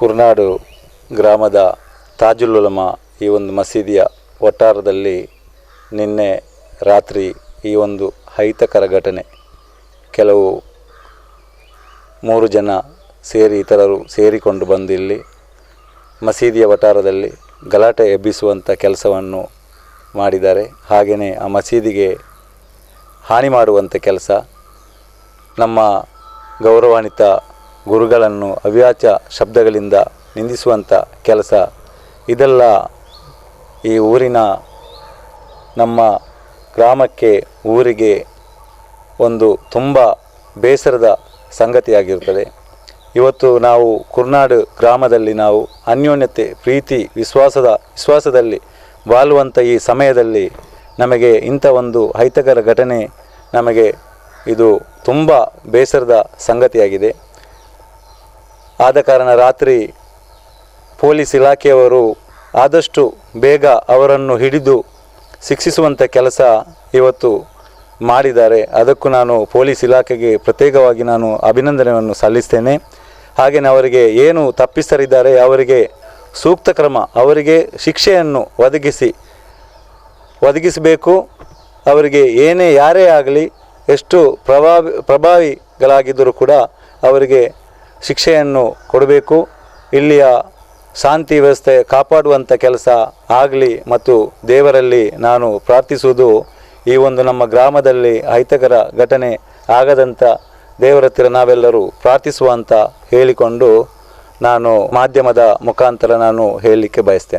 ಕುರ್ನಾಡು ಗ್ರಾಮದ ತಾಜುಲ್ ಉಲಮಾ ಈ ಒಂದು ಮಸೀದಿಯ ವಠಾರದಲ್ಲಿ ನಿನ್ನೆ ರಾತ್ರಿ ಈ ಒಂದು ಅಹಿತಕರ ಘಟನೆ, ಕೆಲವು 3 ಜನ ಇತರರು ಸೇರಿಕೊಂಡು ಬಂದು ಇಲ್ಲಿ ಮಸೀದಿಯ ವಠಾರದಲ್ಲಿ ಗಲಾಟೆ ಎಬ್ಬಿಸುವಂಥ ಕೆಲಸವನ್ನು ಮಾಡಿದ್ದಾರೆ. ಹಾಗೆಯೇ ಆ ಮಸೀದಿಗೆ ಹಾನಿ ಮಾಡುವಂಥ ಕೆಲಸ, ನಮ್ಮ ಗೌರವಾನ್ವಿತ ಗುರುಗಳನ್ನು ಅವ್ಯಾಚ್ಯ ಶಬ್ದಗಳಿಂದ ನಿಂದಿಸುವಂಥ ಕೆಲಸ, ಇದೆಲ್ಲ ಈ ಊರಿನ ನಮ್ಮ ಗ್ರಾಮಕ್ಕೆ ಊರಿಗೆ ಒಂದು ತುಂಬ ಬೇಸರದ ಸಂಗತಿಯಾಗಿರುತ್ತದೆ. ಇವತ್ತು ನಾವು ಕುರ್ನಾಡು ಗ್ರಾಮದಲ್ಲಿ ನಾವು ಅನ್ಯೋನ್ಯತೆ, ಪ್ರೀತಿ, ವಿಶ್ವಾಸದಲ್ಲಿ ಬಾಳುವಂಥ ಈ ಸಮಯದಲ್ಲಿ ನಮಗೆ ಇಂಥ ಒಂದು ಅಹಿತಕರ ಘಟನೆ ನಮಗೆ ಇದು ತುಂಬ ಬೇಸರದ ಸಂಗತಿಯಾಗಿದೆ. ಆದ ಕಾರಣ ರಾತ್ರಿ ಪೊಲೀಸ್ ಇಲಾಖೆಯವರು ಆದಷ್ಟು ಬೇಗ ಅವರನ್ನು ಹಿಡಿದು ಶಿಕ್ಷಿಸುವಂಥ ಕೆಲಸ ಇವತ್ತು ಮಾಡಿದ್ದಾರೆ. ಅದಕ್ಕೂ ನಾನು ಪೊಲೀಸ್ ಇಲಾಖೆಗೆ ಪ್ರತ್ಯೇಕವಾಗಿ ನಾನು ಅಭಿನಂದನೆಯನ್ನು ಸಲ್ಲಿಸ್ತೇನೆ. ಹಾಗೆಯೇ ಅವರಿಗೆ ಏನು ತಪ್ಪಿತಸ್ಥರಿದ್ದಾರೆ ಅವರಿಗೆ ಸೂಕ್ತ ಕ್ರಮ, ಅವರಿಗೆ ಶಿಕ್ಷೆಯನ್ನು ಒದಗಿಸಬೇಕು. ಅವರಿಗೆ ಯಾರೇ ಆಗಲಿ, ಎಷ್ಟು ಪ್ರಭಾವಿಗಳಾಗಿದ್ದರೂ ಕೂಡ ಅವರಿಗೆ ಶಿಕ್ಷೆಯನ್ನು ಕೊಡಬೇಕು. ಇಲ್ಲಿಯ ಶಾಂತಿ ವ್ಯವಸ್ಥೆ ಕಾಪಾಡುವಂಥ ಕೆಲಸ ಆಗಲಿ. ಮತ್ತು ದೇವರಲ್ಲಿ ನಾನು ಪ್ರಾರ್ಥಿಸುವುದು, ಈ ಒಂದು ನಮ್ಮ ಗ್ರಾಮದಲ್ಲಿ ಅಹಿತಕರ ಘಟನೆ ಆಗದಂಥ ದೇವರ ಹತ್ತಿರ ನಾವೆಲ್ಲರೂ ಪ್ರಾರ್ಥಿಸುವಂತ ಹೇಳಿಕೊಂಡು ನಾನು ಮಾಧ್ಯಮದ ಮುಖಾಂತರ ನಾನು ಹೇಳಲಿಕ್ಕೆ ಬಯಸ್ತೇನೆ.